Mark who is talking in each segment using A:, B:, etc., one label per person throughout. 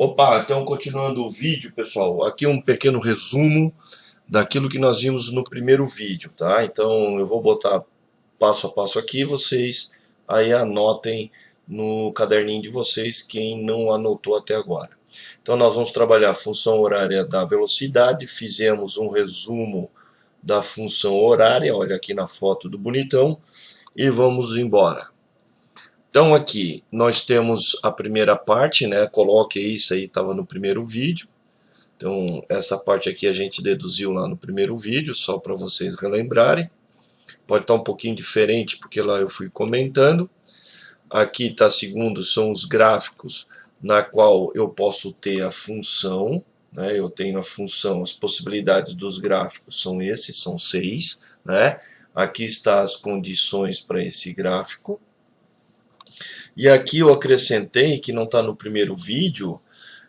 A: Opa, então continuando o vídeo, pessoal, aqui um pequeno resumo daquilo que nós vimos no primeiro vídeo, tá? Então eu vou botar passo a passo aqui, vocês aí anotem no caderninho de vocês, quem não anotou até agora. Então nós vamos trabalhar a função horária da velocidade, fizemos um resumo da função horária, olha aqui na foto do bonitão, e vamos embora. Então aqui nós temos a primeira parte, né? Coloque isso aí, estava no primeiro vídeo. Então essa parte aqui a gente deduziu lá no primeiro vídeo, só para vocês relembrarem. Pode estar um pouquinho diferente porque lá eu fui comentando. Aqui está segundo, são os gráficos na qual eu posso ter a função, né? Eu tenho a função, as possibilidades dos gráficos são esses, são 6, né? Aqui está as condições para esse gráfico. E aqui eu acrescentei, que não está no primeiro vídeo,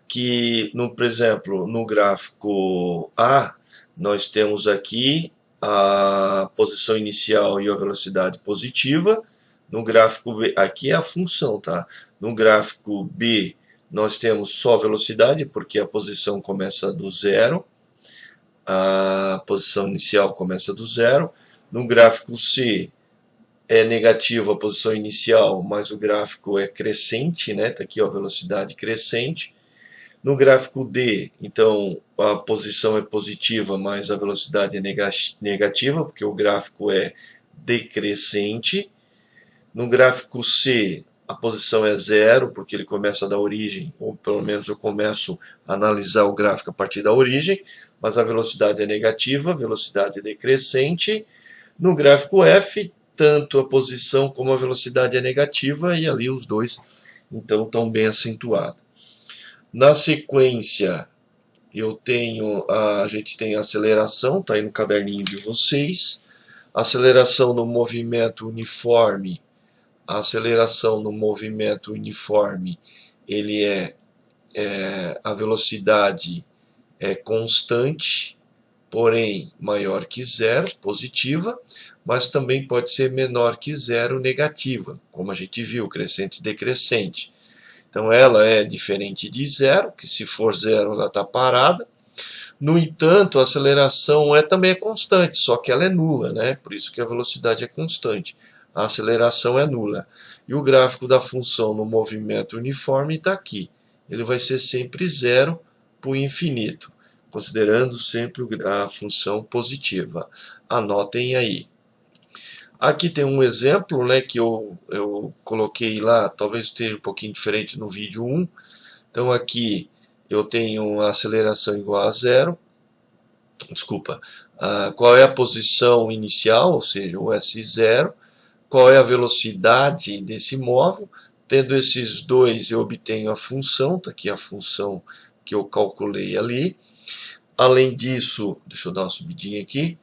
A: que, por exemplo, no gráfico A, nós temos aqui a posição inicial e a velocidade positiva. No gráfico B, aqui é a função, tá? No gráfico B, nós temos só velocidade, porque a posição começa do zero. A posição inicial começa do zero. No gráfico C, é negativo a posição inicial, mas o gráfico é crescente, né? Tá aqui, ó, velocidade crescente. No gráfico D, então, a posição é positiva, mas a velocidade é negativa, porque o gráfico é decrescente. No gráfico C, a posição é zero, porque ele começa da origem, ou pelo menos eu começo a analisar o gráfico a partir da origem, mas a velocidade é negativa, velocidade decrescente. No gráfico F, tanto a posição como a velocidade é negativa, e ali os dois então estão bem acentuados. Na sequência, a gente tem a aceleração, está aí no caderninho de vocês. Aceleração no movimento uniforme. A aceleração no movimento uniforme, ele a velocidade é constante, porém maior que zero, positiva, mas também pode ser menor que zero, negativa, como a gente viu, crescente e decrescente. Então ela é diferente de zero, que se for zero ela está parada. No entanto, a aceleração também é constante, só que ela é nula, né? Por isso que a velocidade é constante. A aceleração é nula. E o gráfico da função no movimento uniforme está aqui. Ele vai ser sempre zero para o infinito, considerando sempre a função positiva. Anotem aí. Aqui tem um exemplo, né, que eu coloquei lá, talvez esteja um pouquinho diferente no vídeo 1. Então aqui eu tenho a aceleração igual a zero. Desculpa. Qual é a posição inicial, ou seja, o S0. Qual é a velocidade desse móvel. Tendo esses dois, eu obtenho a função. Está aqui a função que eu calculei ali. Além disso, deixa eu dar uma subidinha aqui.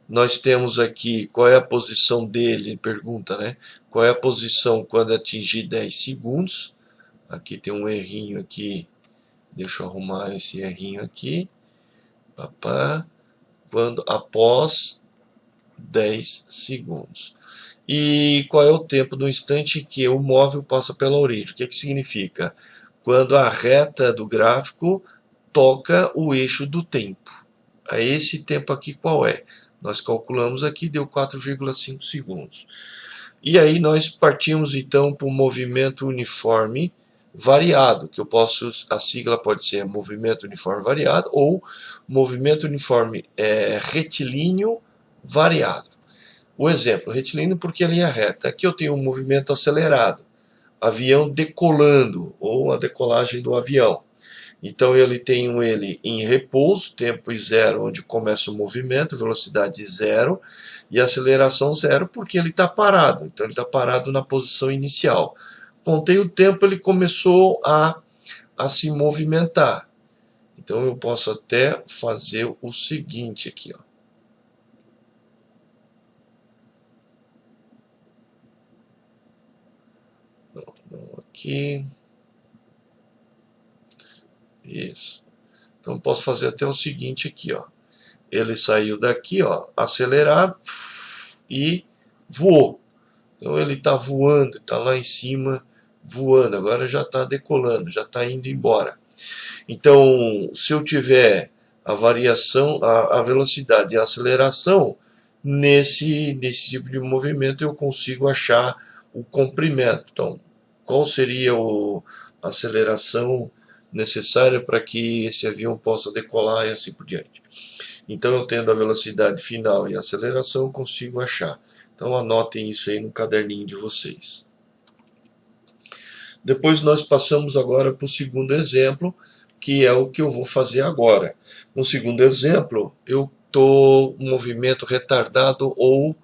A: Nós temos aqui qual é a posição dele, pergunta, né? Qual é a posição quando atingir 10 segundos. Aqui tem um errinho aqui. Deixa eu arrumar esse errinho aqui. Quando após 10 segundos. E qual é o tempo do instante que o móvel passa pela origem? O que significa? Quando a reta do gráfico toca o eixo do tempo. Esse tempo aqui qual é? Nós calculamos aqui, deu 4,5 segundos. E aí nós partimos então para o movimento uniforme variado, que a sigla pode ser movimento uniforme variado ou movimento uniforme retilíneo variado. O exemplo, retilíneo porque a linha reta. Aqui eu tenho um movimento acelerado, avião decolando, ou a decolagem do avião. Então ele tem ele em repouso, tempo zero, onde começa o movimento, velocidade zero, e aceleração zero, porque ele está parado. Então ele está parado na posição inicial. Contei o tempo, ele começou a se movimentar. Então eu posso até fazer o seguinte aqui, ó. Aqui. Isso. Então posso fazer até o seguinte aqui, ó. Ele saiu daqui, ó, acelerado e voou. Então ele está voando, está lá em cima voando. Agora já está decolando, já está indo embora. Então, se eu tiver a variação, a velocidade e a aceleração, nesse tipo de movimento eu consigo achar o comprimento. Então, qual seria a aceleração necessária para que esse avião possa decolar e assim por diante. Então, eu tendo a velocidade final e a aceleração, eu consigo achar. Então, anotem isso aí no caderninho de vocês. Depois nós passamos agora para o segundo exemplo, que é o que eu vou fazer agora. No segundo exemplo, eu estou um movimento retardado ou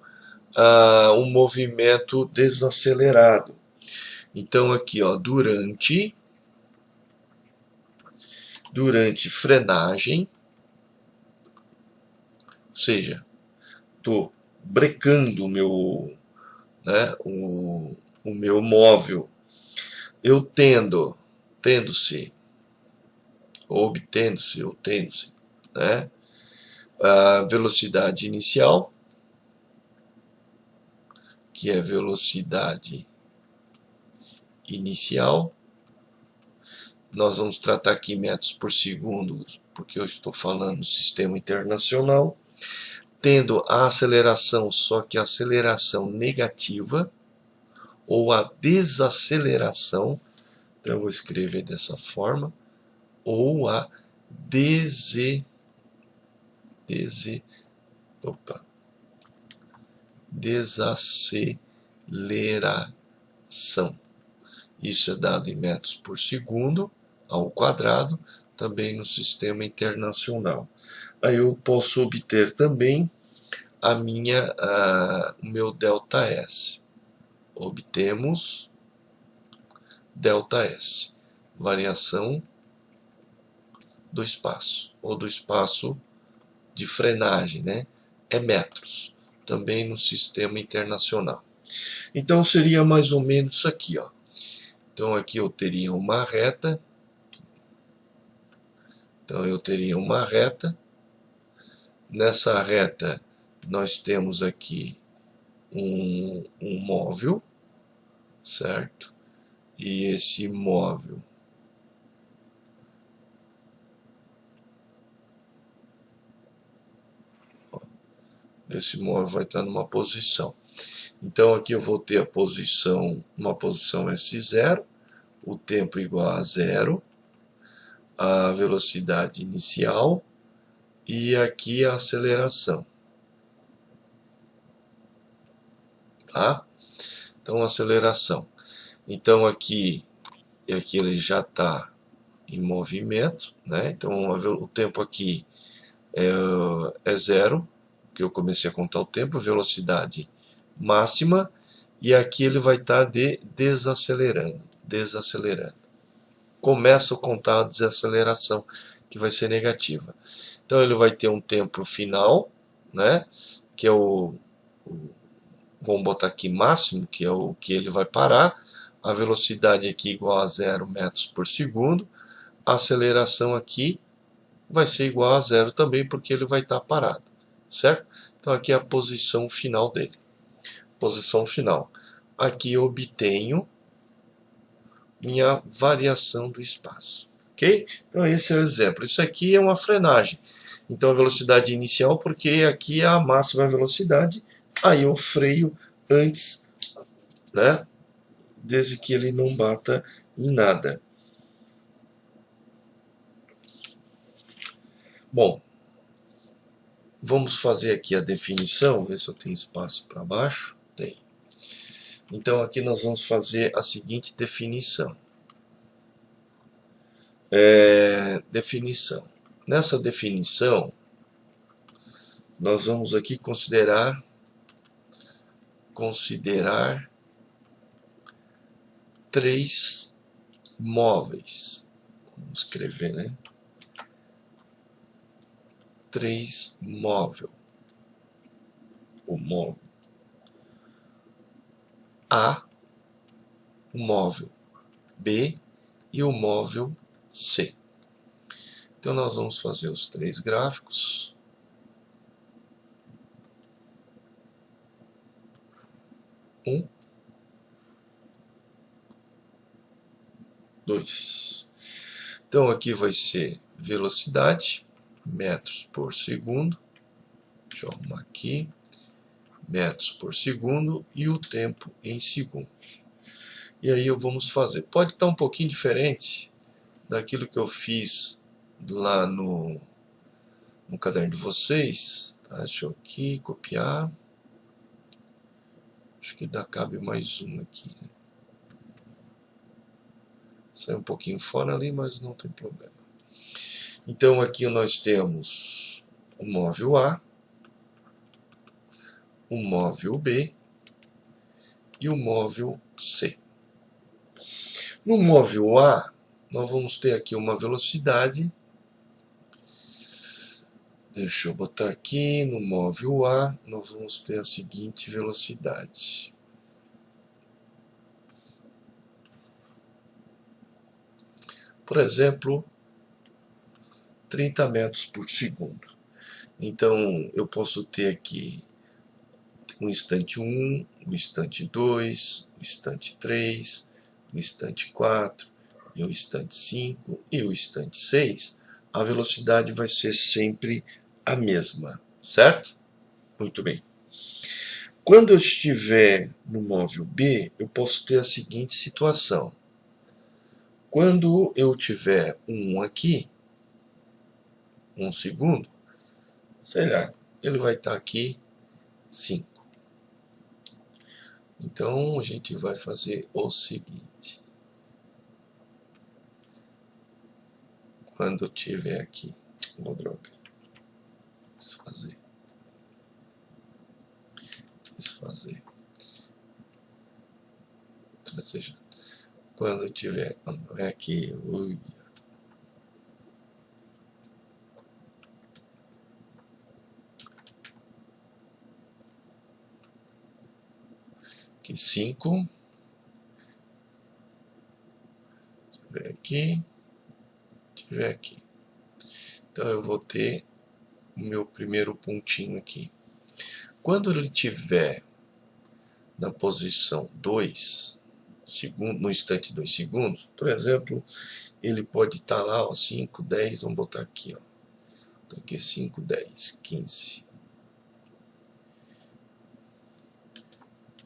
A: um movimento desacelerado. Então aqui, ó, durante frenagem, ou seja, estou brecando né, o meu móvel, eu obtendo-se, né, a velocidade inicial, que é velocidade inicial. Nós vamos tratar aqui metros por segundo, porque eu estou falando do sistema internacional. Tendo a aceleração, só que a aceleração negativa, ou a desaceleração, então eu vou escrever dessa forma, ou a desaceleração. Isso é dado em metros por segundo ao quadrado, também no sistema internacional. Aí eu posso obter também o meu ΔS. Obtemos ΔS, variação do espaço, ou do espaço de frenagem, né? É metros, também no sistema internacional. Então seria mais ou menos isso aqui, ó. Então aqui eu teria uma reta. Nessa reta nós temos aqui um móvel, certo? E esse móvel vai estar numa posição. Então aqui eu vou ter uma posição S0, o tempo igual a 0, a velocidade inicial e aqui a aceleração. Tá? Então aceleração. Então aqui ele já está em movimento, né? Então o tempo aqui é 0, que eu comecei a contar o tempo, velocidade máxima, e aqui ele vai estar desacelerando. Começa a contar a desaceleração, que vai ser negativa. Então ele vai ter um tempo final, né, que é vamos botar aqui máximo, que é o que ele vai parar, a velocidade aqui igual a 0 metros por segundo, a aceleração aqui vai ser igual a 0 também, porque ele vai estar parado, certo? Então aqui é a posição final dele. Posição final. Aqui eu obtenho minha variação do espaço. Ok? Então esse é o exemplo. Isso aqui é uma frenagem. Então a velocidade inicial, porque aqui é a máxima velocidade, aí eu freio antes, né? Desde que ele não bata em nada. Bom, vamos fazer aqui a definição, ver se eu tenho espaço para baixo. Tem. Então aqui nós vamos fazer a seguinte definição. Definição. Nessa definição, nós vamos aqui considerar três móveis. Vamos escrever, né? 3 móvel. O móvel A, o móvel B e o móvel C. Então nós vamos fazer os 3 gráficos. 1, 2. Então aqui vai ser velocidade, metros por segundo. Deixa eu arrumar aqui. Metros por segundo e o tempo em segundos. E aí vamos fazer. Pode estar um pouquinho diferente daquilo que eu fiz lá no caderno de vocês. Tá? Deixa eu aqui copiar. Acho que ainda cabe mais um aqui. Né? Sai um pouquinho fora ali, mas não tem problema. Então aqui nós temos o móvel A, o móvel B e o móvel C. No móvel A, nós vamos ter aqui uma velocidade. Deixa eu botar aqui no móvel A, nós vamos ter a seguinte velocidade. Por exemplo, 30 metros por segundo. Então, eu posso ter aqui o instante 1, o instante 2, o instante 3, o instante 4, e o instante 5 e o instante 6. A velocidade vai ser sempre a mesma, certo? Muito bem. Quando eu estiver no móvel B, eu posso ter a seguinte situação. Quando eu tiver um aqui, 1 segundo, sei lá, ele vai estar aqui 5. Então, a gente vai fazer o seguinte. Quando eu tiver aqui, oh, droga, desfazer. Ou seja, quando eu tiver aqui, ui, aqui 5, tiver aqui. Então eu vou ter o meu primeiro pontinho aqui. Quando ele tiver na posição 2, no instante 2 segundos, por exemplo, ele pode estar lá, ó, 5, 10, vamos botar aqui, ó. Então aqui 5, 10,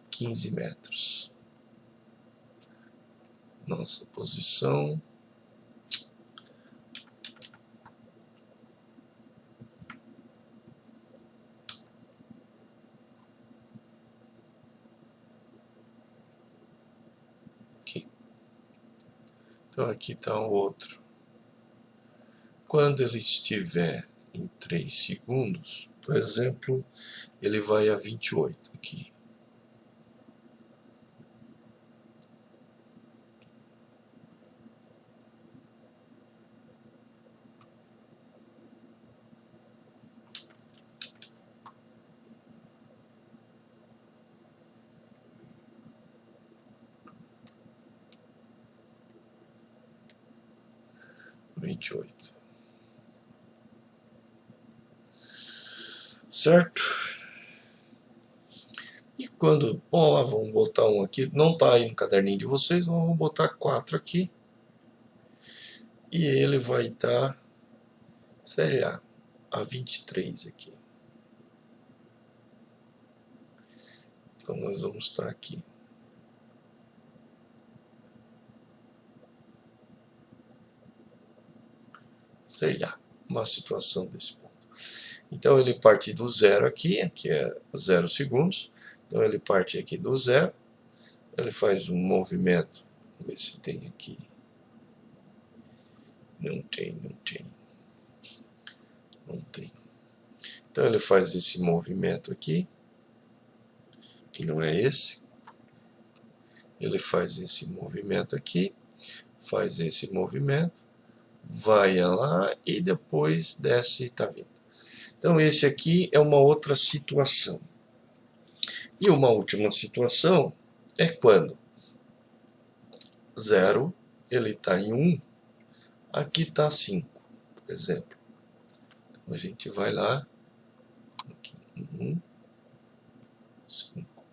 A: 15 metros. Nossa posição. Aqui. Então aqui está o outro. Quando ele estiver em 3 segundos, por exemplo, ele vai a 28 aqui. Certo? E quando, bom, lá vamos botar um aqui, não está aí no caderninho de vocês, vamos botar 4 aqui. E ele vai estar, sei lá, a 23 aqui. Então nós vamos estar aqui. Sei lá, uma situação desse ponto. Então ele parte do zero aqui, que é 0 segundos. Então ele parte aqui do zero. Ele faz um movimento. Vamos ver se tem aqui. Não tem. Então ele faz esse movimento aqui, que não é esse. Ele faz esse movimento aqui, faz esse movimento, vai lá e depois desce e está vindo. Então esse aqui é uma outra situação. E uma última situação é quando 0, ele está em 1, aqui está 5, por exemplo. Então a gente vai lá, aqui, 1, 5.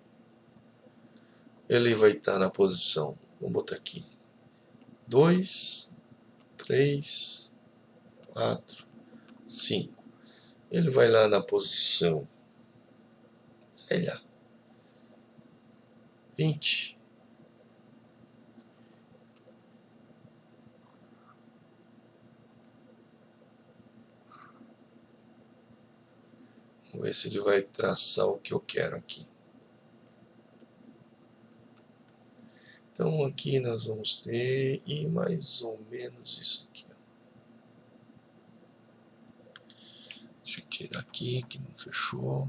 A: Ele vai estar na posição, vamos botar aqui, 2, 3, 4, 5. Ele vai lá na posição, sei lá, 20. Vamos ver se ele vai traçar o que eu quero aqui. Então aqui nós vamos ter e mais ou menos isso aqui. Deixa eu tirar aqui que não fechou.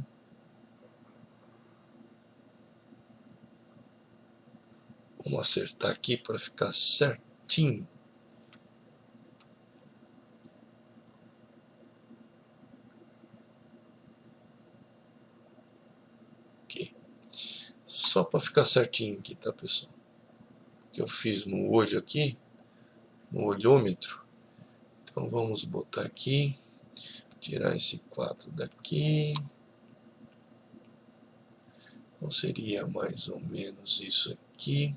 A: Vamos acertar aqui para ficar certinho. Aqui. Só para ficar certinho aqui, tá, pessoal? Que eu fiz no olho aqui, no olhômetro. Então vamos botar aqui, tirar esse 4 daqui. Então seria mais ou menos isso aqui.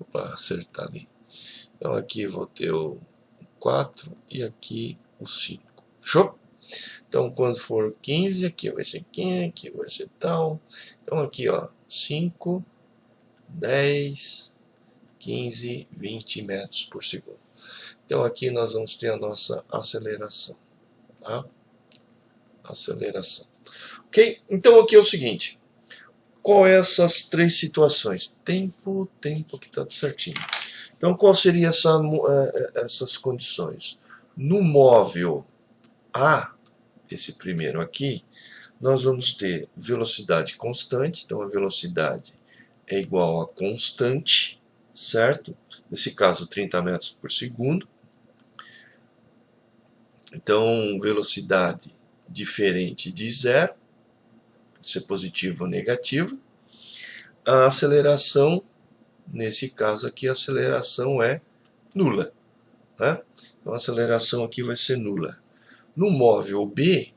A: Para acertar ali. Então aqui vou ter o 4 e aqui o 5. Fechou? Então quando for 15, aqui vai ser 15, aqui vai ser tal. Então aqui, ó, 5, 10, 15, 20 metros por segundo. Então aqui nós vamos ter a nossa aceleração. Tá? Aceleração. Ok? Então aqui é o seguinte. Qual é essas três situações? Tempo, que está tudo certinho. Então qual seria essas condições? No móvel A, esse primeiro aqui, nós vamos ter velocidade constante. Então a velocidade é igual a constante, certo? Nesse caso 30 metros por segundo. Então velocidade diferente de zero, pode ser positivo ou negativo. A aceleração, nesse caso aqui, a aceleração é nula, né? Então a aceleração aqui vai ser nula. No móvel B,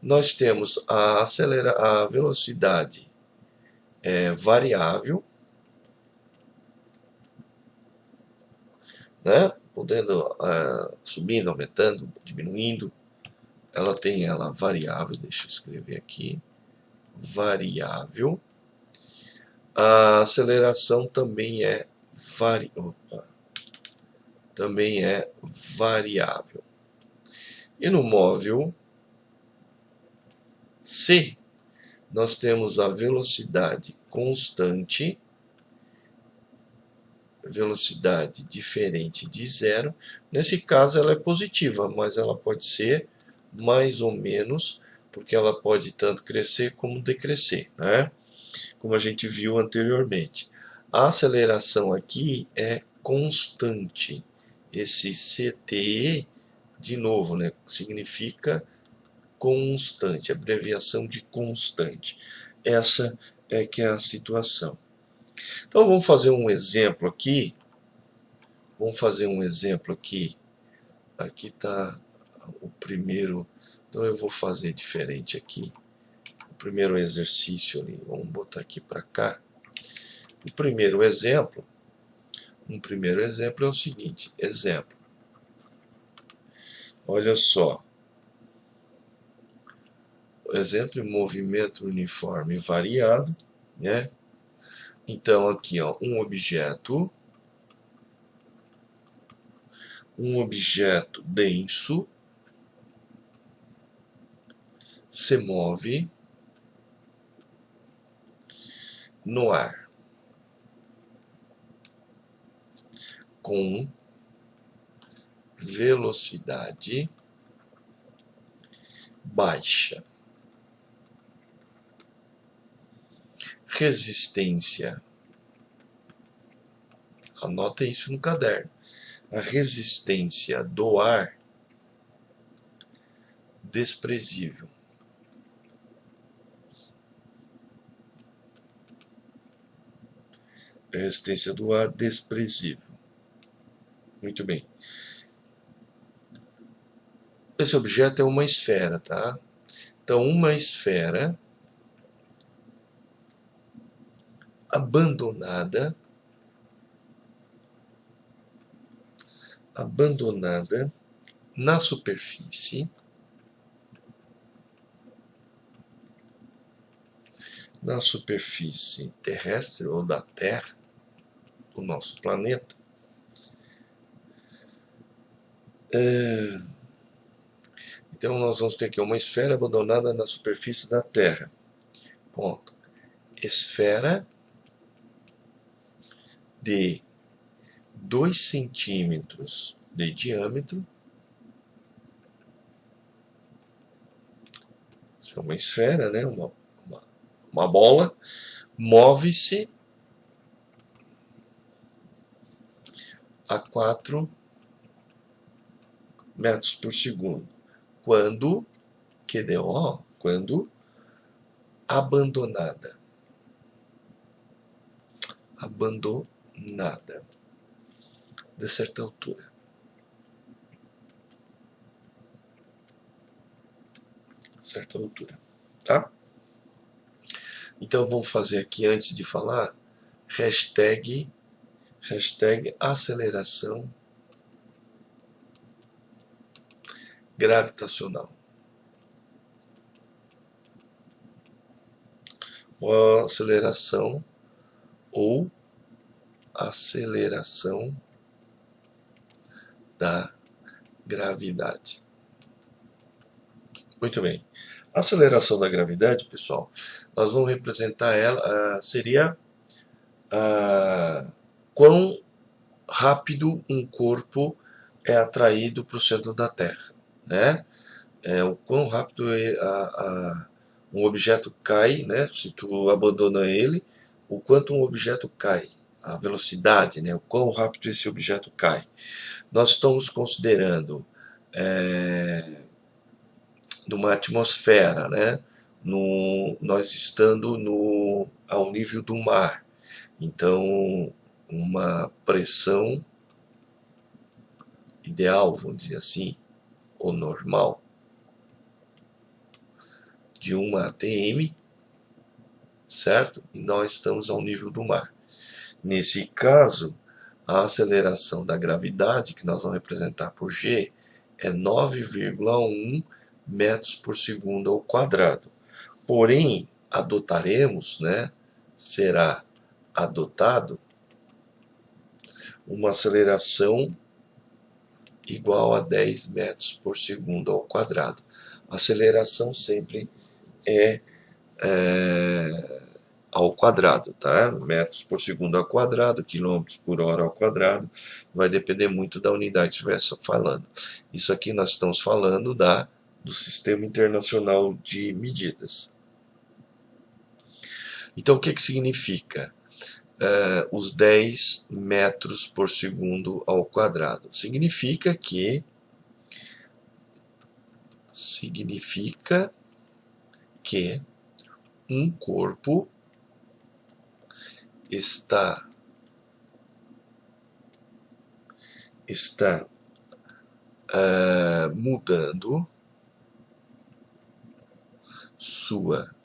A: nós temos a velocidade variável, né? Podendo subindo, aumentando, diminuindo. Ela tem variável, deixa eu escrever aqui, variável. A aceleração também é variável. E no móvel C, nós temos a velocidade constante, velocidade diferente de zero. Nesse caso ela é positiva, mas ela pode ser mais ou menos, porque ela pode tanto crescer como decrescer, né? Como a gente viu anteriormente. A aceleração aqui é constante. Esse CTE, de novo, né, significa constante, abreviação de constante. Essa é que é a situação. Então vamos fazer um exemplo aqui. Aqui está o primeiro. Então eu vou fazer diferente aqui. O primeiro exercício ali, vamos botar aqui para cá. O primeiro exemplo é o seguinte, exemplo. Olha só. Exemplo de movimento uniforme variado, né? Então aqui, ó, um objeto denso se move no ar com velocidade baixa, resistência, anota isso no caderno, a resistência do ar desprezível. A resistência do ar desprezível. Muito bem. Esse objeto é uma esfera, tá? Então, uma esfera abandonada na superfície terrestre ou da Terra, do nosso planeta, então nós vamos ter aqui uma esfera abandonada na superfície da Terra. Ponto. Esfera de 2 centímetros de diâmetro. Isso é uma esfera, né? Uma bola. Move-se a 4 metros por segundo. Quando abandonada. De certa altura. Tá? Então vamos fazer aqui, antes de falar, hashtag aceleração gravitacional. Ou aceleração da gravidade. Muito bem. A aceleração da gravidade, pessoal, nós vamos representar ela, seria quão rápido um corpo é atraído para o centro da Terra, né? O quão rápido um objeto cai, né? Se tu abandona ele, o quanto um objeto cai, a velocidade, né? O quão rápido esse objeto cai. Nós estamos considerando numa atmosfera, né? Nós estando ao nível do mar. Então, uma pressão ideal, vamos dizer assim, ou normal, de 1 atm, certo? E nós estamos ao nível do mar. Nesse caso, a aceleração da gravidade, que nós vamos representar por G, é 9,1 metros por segundo ao quadrado. Porém, adotaremos, né, será adotado uma aceleração igual a 10 metros por segundo ao quadrado. A aceleração sempre é ao quadrado, tá? Metros por segundo ao quadrado, quilômetros por hora ao quadrado, vai depender muito da unidade que estiver falando. Isso aqui nós estamos falando do Sistema Internacional de Medidas. Então, o que significa os 10 metros por segundo ao quadrado? Significa que um corpo está mudando sua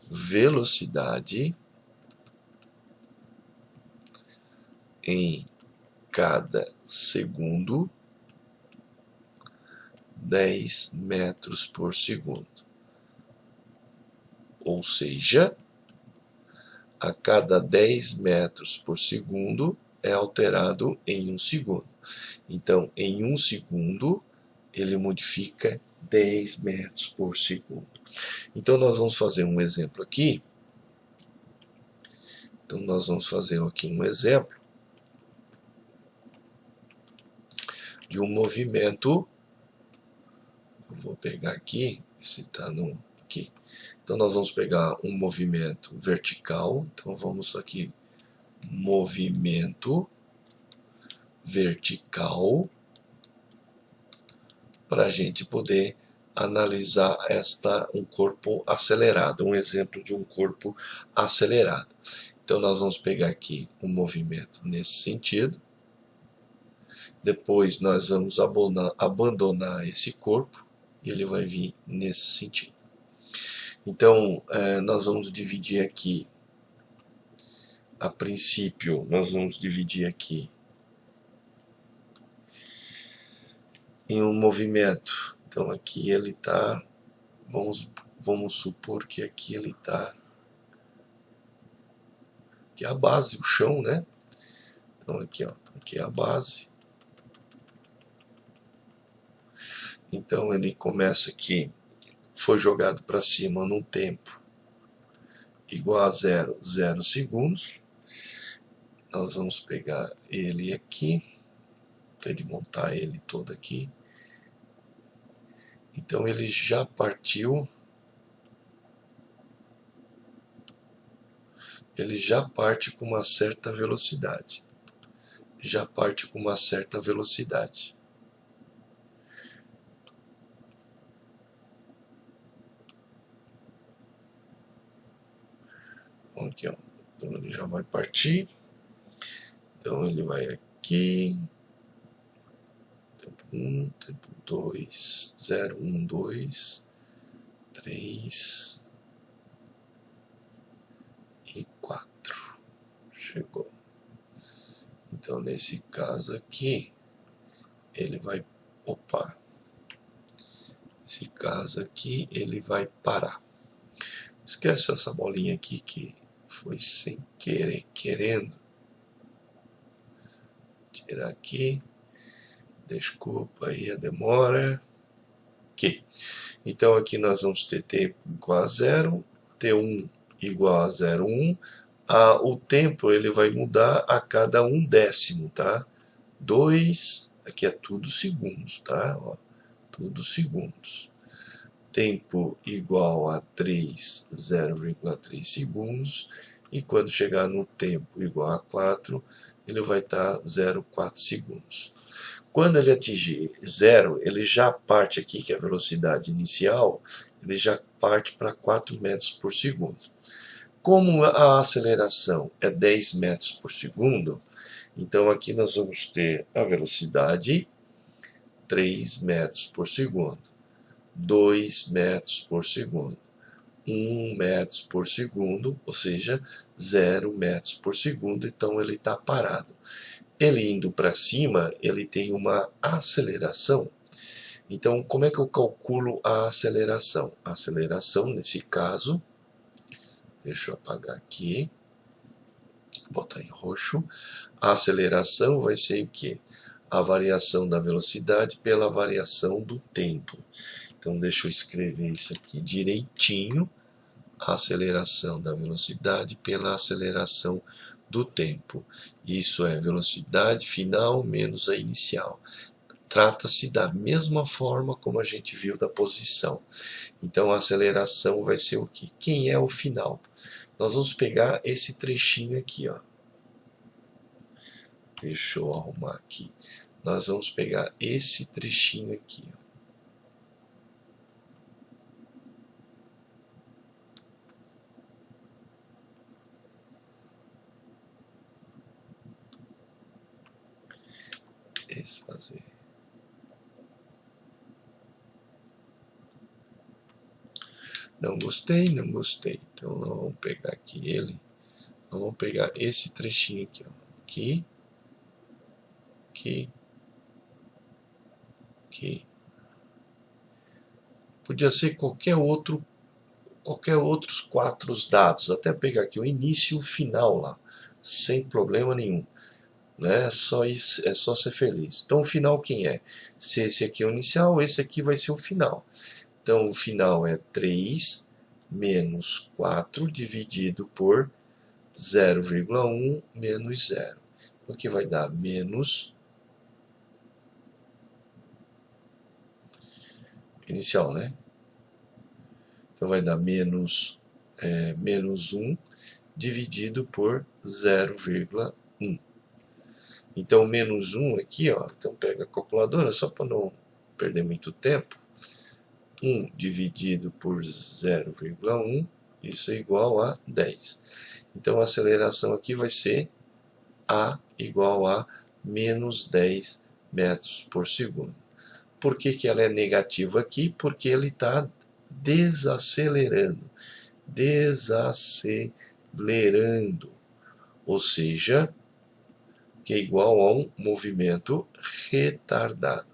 A: velocidade em cada segundo 10 metros por segundo. Ou seja, a cada 10 metros por segundo é alterado em 1 segundo. Então, em 1 segundo, ele modifica 10 metros por segundo. Então, nós vamos fazer um exemplo aqui. De um movimento. Eu vou pegar aqui, se está aqui. Então, nós vamos pegar um movimento vertical. Então, vamos aqui, movimento vertical, para a gente poder analisar um corpo acelerado, um exemplo de um corpo acelerado. Então, nós vamos pegar aqui um movimento nesse sentido. Depois, nós vamos abandonar esse corpo e ele vai vir nesse sentido. Então, nós vamos dividir aqui, a princípio, nós vamos dividir aqui em um movimento. Então aqui ele está, vamos supor que aqui ele está, que é a base, o chão, né? Então aqui, ó, aqui é a base. Então ele começa aqui, foi jogado para cima num tempo igual a 0 segundos. Nós vamos pegar ele aqui, para ele montar ele todo aqui. Então ele já partiu, ele já parte com uma certa velocidade. Já parte com uma certa velocidade. Aqui, ó. Então ele já vai partir. Então ele vai aqui. Tempo 1, tempo 2, 0, 1, 2, 3 e 4. Chegou. Então nesse caso aqui, ele vai, opa, nesse caso aqui ele vai parar. Esquece essa bolinha aqui que foi sem querer, querendo. Tirar aqui. Desculpa aí a demora. Aqui. Então aqui nós vamos ter tempo igual a 0, T1 igual a 0,1. O tempo ele vai mudar a cada 1/10, tá? 2, aqui é tudo segundos, tá? Ó, tudo segundos. Tempo igual a 3, 0,3 segundos. E quando chegar no tempo igual a 4, ele vai estar 0,4 segundos. Quando ele atingir 0, ele já parte aqui, que é a velocidade inicial, ele já parte para 4 metros por segundo. Como a aceleração é 10 metros por segundo, então aqui nós vamos ter a velocidade 3 metros por segundo, 2 metros por segundo, 1 metro por segundo, ou seja, 0 metros por segundo, então ele está parado. Ele indo para cima, ele tem uma aceleração. Então, como é que eu calculo a aceleração? A aceleração, nesse caso, deixa eu apagar aqui, botar em roxo. A aceleração vai ser o quê? A variação da velocidade pela variação do tempo. Então, deixa eu escrever isso aqui direitinho. A aceleração da velocidade pela aceleração do tempo. Isso é velocidade final menos a inicial. Trata-se da mesma forma como a gente viu da posição. Então a aceleração vai ser o quê? Quem é o final? Nós vamos pegar esse trechinho aqui, ó. Deixa eu arrumar aqui. Nós vamos pegar esse trechinho aqui, ó. Fazer. Não gostei, não gostei. Então nós vamos pegar aqui ele. Nós vamos pegar esse trechinho aqui, ó. Aqui. Aqui. Aqui. Podia ser qualquer outros 4 dados. Até pegar aqui o início e o final lá. Sem problema nenhum. Né? Só isso, é só ser feliz. Então o final quem é? Se esse aqui é o inicial, esse aqui vai ser o final. Então o final é 3 menos 4 dividido por 0,1 menos 0. O que vai dar menos inicial, né? Então vai dar menos 1 dividido por 0,1. Então, menos 1 aqui, ó, então pega a calculadora, só para não perder muito tempo. 1 dividido por 0,1, isso é igual a 10. Então, a aceleração aqui vai ser A igual a menos 10 metros por segundo. Por que ela é negativa aqui? Porque ele está desacelerando, desacelerando, ou seja, que é igual a um movimento retardado,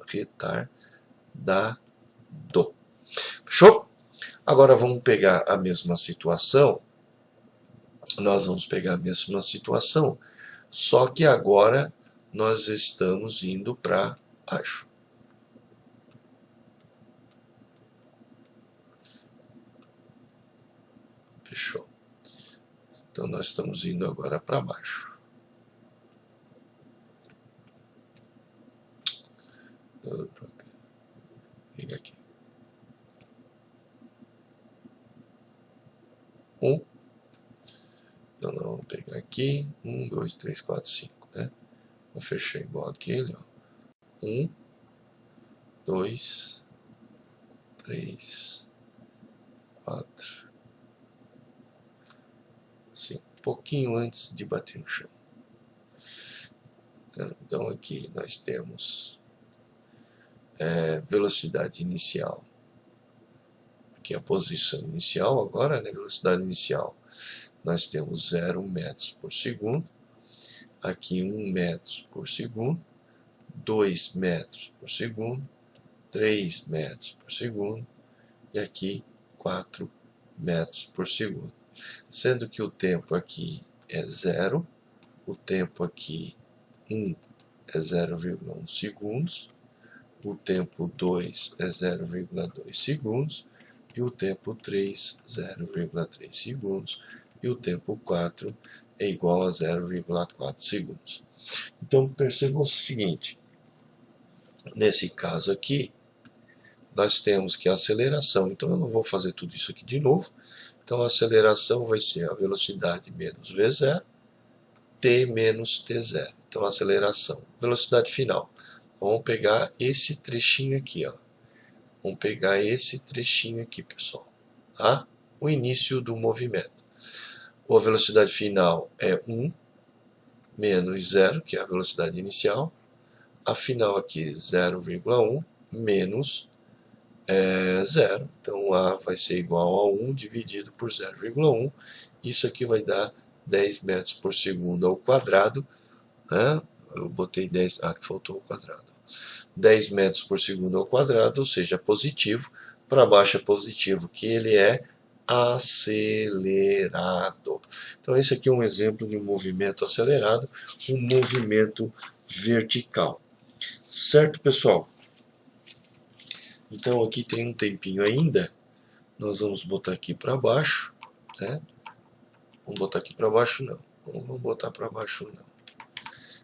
A: Fechou? Agora vamos pegar a mesma situação, só que agora nós estamos indo para baixo. Fechou. Então nós estamos indo agora para baixo. Liga aqui. 1. Então nós vamos pegar aqui. 1, 2, 3, 4, 5. Né? Vou fechar igual aquele. 1, 2, 3, 4, 5. Um pouquinho antes de bater no chão. Então aqui nós temos velocidade inicial. Aqui a posição inicial agora, né? Velocidade inicial. Nós temos 0 metros por segundo. Aqui 1 metro por segundo. 2 metros por segundo. 3 metros por segundo. E aqui 4 metros por segundo. Sendo que o tempo aqui é 0. O tempo aqui 1 é 0,1 segundos. O tempo 2 é 0,2 segundos. E o tempo 3, 0,3 segundos. E o tempo 4 é igual a 0,4 segundos. Então, percebam o seguinte. Nesse caso aqui, nós temos que a aceleração. Então, eu não vou fazer tudo isso aqui de novo. Então, a aceleração vai ser a velocidade menos V0, T menos T0. Então, a aceleração. Velocidade final. Vamos pegar esse trechinho aqui, ó. Vamos pegar esse trechinho aqui, pessoal. Tá? O início do movimento. A velocidade final é 1 menos 0, que é a velocidade inicial. A final aqui, 0,1 menos 0. Então, A vai ser igual a 1 dividido por 0,1. Isso aqui vai dar 10 metros por segundo ao quadrado. Né? Eu botei 10, que faltou o quadrado. 10 metros por segundo ao quadrado, ou seja, positivo. Para baixo é positivo, que ele é acelerado. Então, esse aqui é um exemplo de um movimento acelerado, um movimento vertical. Certo, pessoal? Então, aqui tem um tempinho ainda. Nós vamos botar aqui para baixo. Né? Vamos botar aqui para baixo, não. Não vamos botar para baixo, não.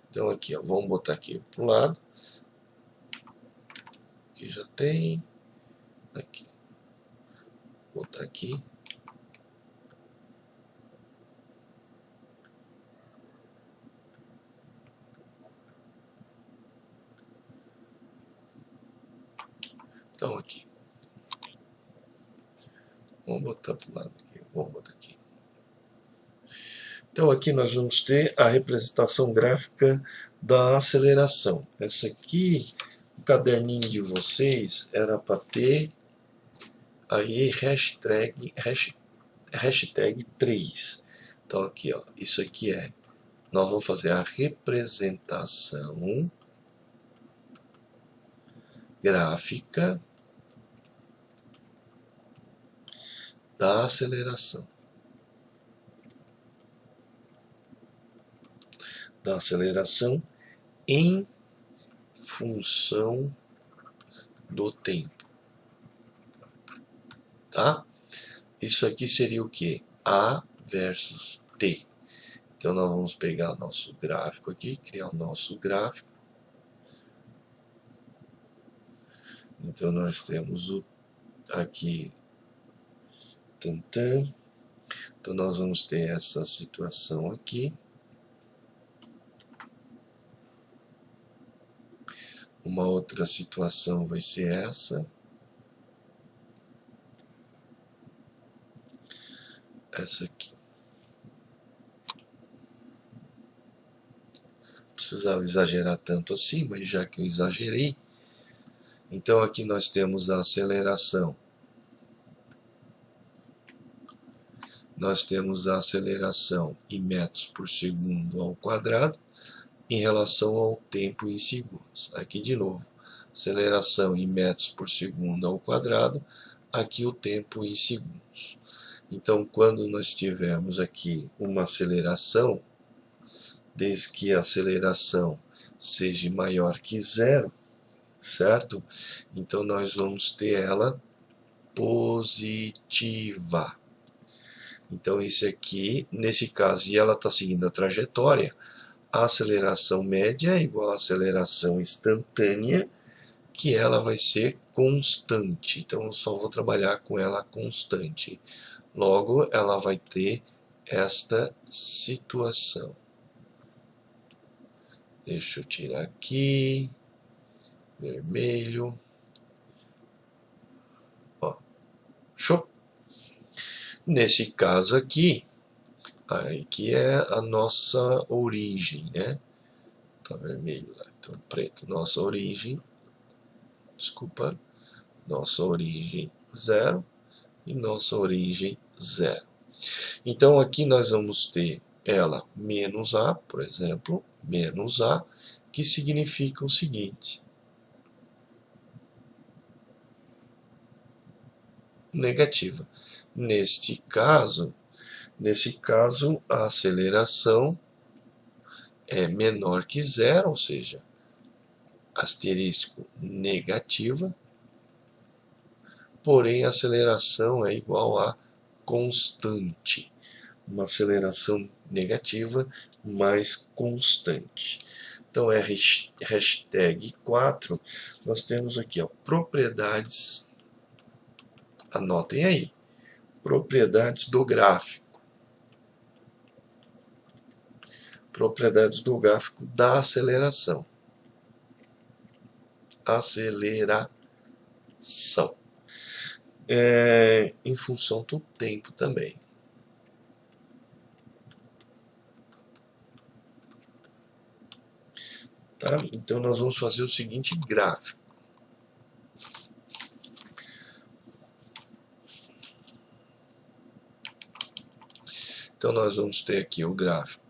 A: Então, aqui, ó, vamos botar aqui para o lado. Aqui já tem. Aqui. Vou botar aqui. Então, aqui. Vamos botar para o lado aqui. Vamos botar aqui. Então, aqui nós vamos ter a representação gráfica da aceleração. Essa aqui, o caderninho de vocês, era para ter aí hashtag 3. Então, aqui, ó, isso aqui nós vamos fazer a representação gráfica da aceleração. Da aceleração em função do tempo. Tá? Isso aqui seria o que? A versus T. Então, nós vamos pegar o nosso gráfico aqui, criar o nosso gráfico. Então, nós temos aqui. Então, nós vamos ter essa situação aqui. Uma outra situação vai ser essa. Essa aqui. Não precisava exagerar tanto assim, mas já que eu exagerei. Então aqui nós temos a aceleração nós temos a aceleração em metros por segundo ao quadrado em relação ao tempo em segundos. Aqui de novo, aceleração em metros por segundo ao quadrado, aqui o tempo em segundos. Então, quando nós tivermos aqui uma aceleração, desde que a aceleração seja maior que zero, certo? Então, nós vamos ter ela positiva. Então, esse aqui, nesse caso, e ela está seguindo a trajetória, a aceleração média é igual à aceleração instantânea, que ela vai ser constante. Então, eu só vou trabalhar com ela constante. Logo, ela vai ter esta situação. Deixa eu tirar aqui, vermelho. Ó, show! Nesse caso aqui é a nossa origem, né? Tá vermelho lá, então preto, nossa origem, desculpa, nossa origem 0 e nossa origem 0. Então aqui nós vamos ter ela menos A, por exemplo, menos A, que significa o seguinte: negativa. Nesse caso, a aceleração é menor que zero, ou seja, asterisco negativa, porém a aceleração é igual a constante. Uma aceleração negativa mais constante. Então, hashtag 4, nós temos aqui, ó, propriedades, anotem aí, propriedades do gráfico. Propriedades do gráfico da aceleração. Aceleração. Em função do tempo também. Tá? Então, nós vamos fazer o seguinte gráfico. Então, nós vamos ter aqui o gráfico.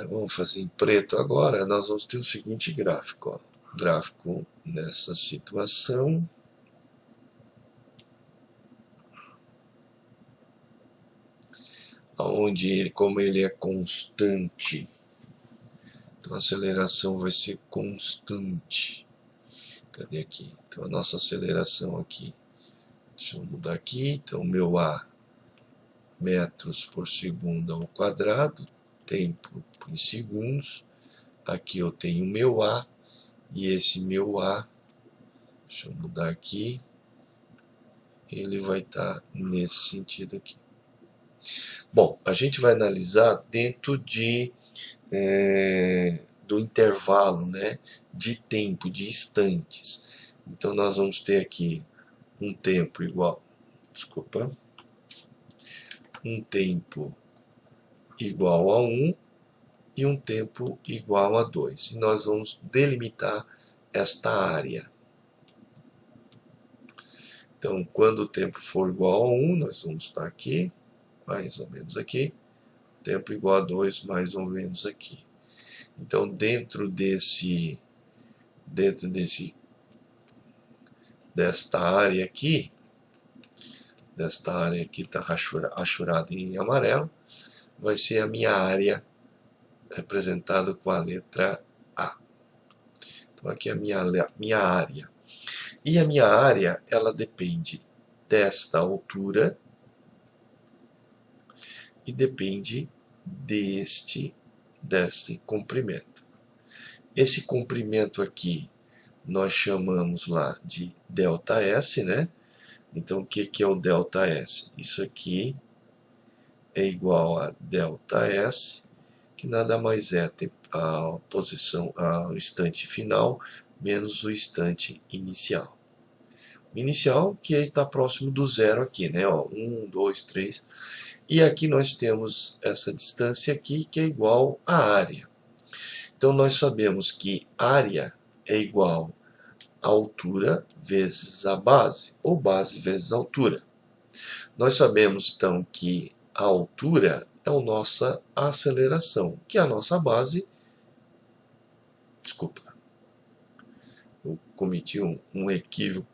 A: Vamos fazer em preto agora. Nós vamos ter o seguinte gráfico. Ó. Gráfico nessa situação. Onde, como ele é constante, então a aceleração vai ser constante. Cadê aqui? Então a nossa aceleração aqui. Deixa eu mudar aqui. Então meu A, metros por segundo ao quadrado, tempo em segundos. Aqui eu tenho meu A, e esse meu A, deixa eu mudar aqui, ele vai estar nesse sentido aqui. Bom, a gente vai analisar dentro do intervalo, né, de tempo, de instantes. Então nós vamos ter aqui um tempo igual, um tempo igual a 1 e um tempo igual a 2. E nós vamos delimitar esta área. Então, quando o tempo for igual a 1, nós vamos estar aqui, mais ou menos aqui. Tempo igual a 2, mais ou menos aqui. Então, dentro desta área aqui está rachurada em amarelo, vai ser a minha área representada com a letra A. Então, aqui é a minha área. E a minha área, ela depende desta altura e depende deste comprimento. Esse comprimento aqui nós chamamos lá de ΔS, né? Então, o que é o ΔS? Isso aqui é igual a ΔS, que nada mais é a posição, o instante final, menos o instante inicial. O inicial, que está próximo do zero aqui, né? Ó, 1, 2, 3. E aqui nós temos essa distância aqui, que é igual à área. Então, nós sabemos que área é igual a altura vezes a base, ou base vezes a altura. Nós sabemos, então, que a altura é a nossa aceleração, que é a nossa base. Desculpa, eu cometi um equívoco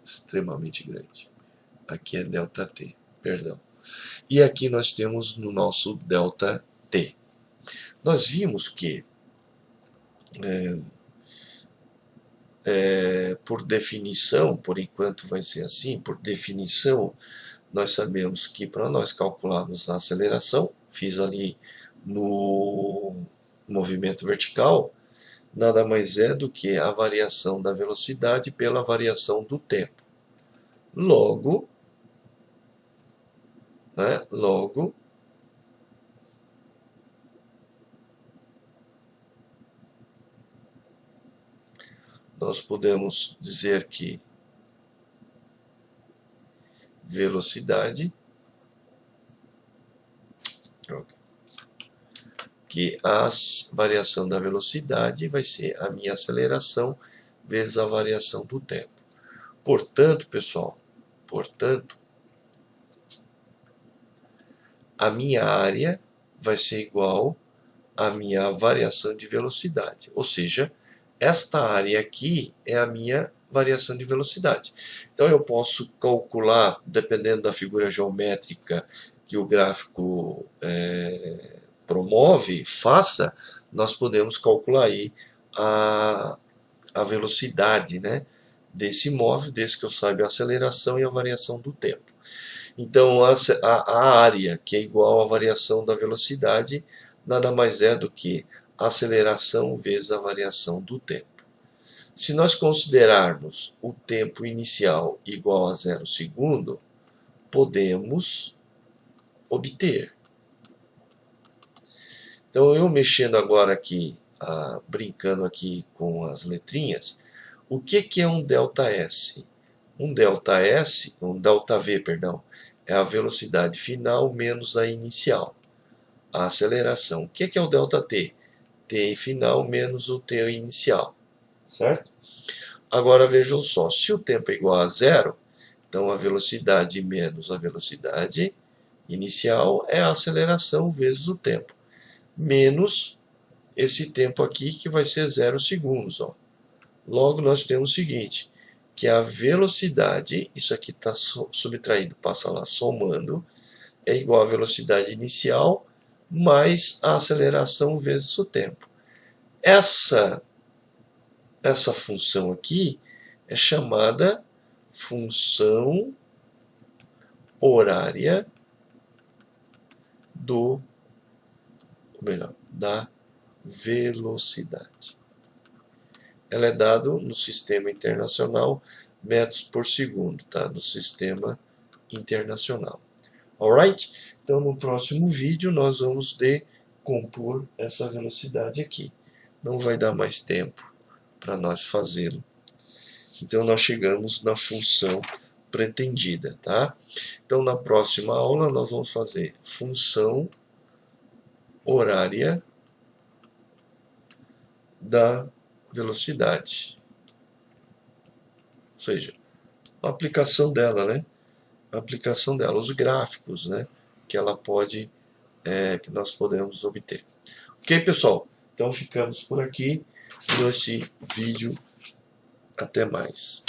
A: extremamente grande. Aqui é ΔT, perdão. E aqui nós temos no nosso ΔT. Nós vimos que, por definição, por enquanto vai ser assim, por definição, nós sabemos que para nós calcularmos a aceleração, fiz ali no movimento vertical, nada mais é do que a variação da velocidade pela variação do tempo. Logo, nós podemos dizer que a variação da velocidade vai ser a minha aceleração vezes a variação do tempo. Portanto, pessoal, a minha área vai ser igual à minha variação de velocidade. Ou seja, esta área aqui é a minha variação de velocidade. Então eu posso calcular, dependendo da figura geométrica que o gráfico nós podemos calcular aí a velocidade, né, desse móvel, desde que eu saiba a aceleração e a variação do tempo. Então a área, que é igual à variação da velocidade, nada mais é do que a aceleração vezes a variação do tempo. Se nós considerarmos o tempo inicial igual a 0 segundo, podemos obter. Então eu mexendo agora aqui, brincando aqui com as letrinhas, o que é um ΔS? Um ΔV, perdão, é a velocidade final menos a inicial. A aceleração. O que é o ΔT? T final menos o T inicial. Certo? Agora vejam só, se o tempo é igual a 0, então a velocidade menos a velocidade inicial é a aceleração vezes o tempo. Menos esse tempo aqui que vai ser 0 segundos. Ó. Logo nós temos o seguinte, que a velocidade, isso aqui está subtraído, passa lá somando, é igual à velocidade inicial mais a aceleração vezes o tempo. Essa função aqui é chamada função horária da velocidade. Ela é dada no sistema internacional metros por segundo, tá? No sistema internacional. Alright? Então no próximo vídeo nós vamos decompor essa velocidade aqui. Não vai dar mais tempo para nós fazê-lo. Então nós chegamos na função pretendida, tá? Então na próxima aula nós vamos fazer função horária da velocidade. Ou seja, a aplicação dela, né? A aplicação dela, os gráficos, né? Que ela pode, que nós podemos obter. Ok, pessoal? Então ficamos por aqui nesse vídeo. Até mais.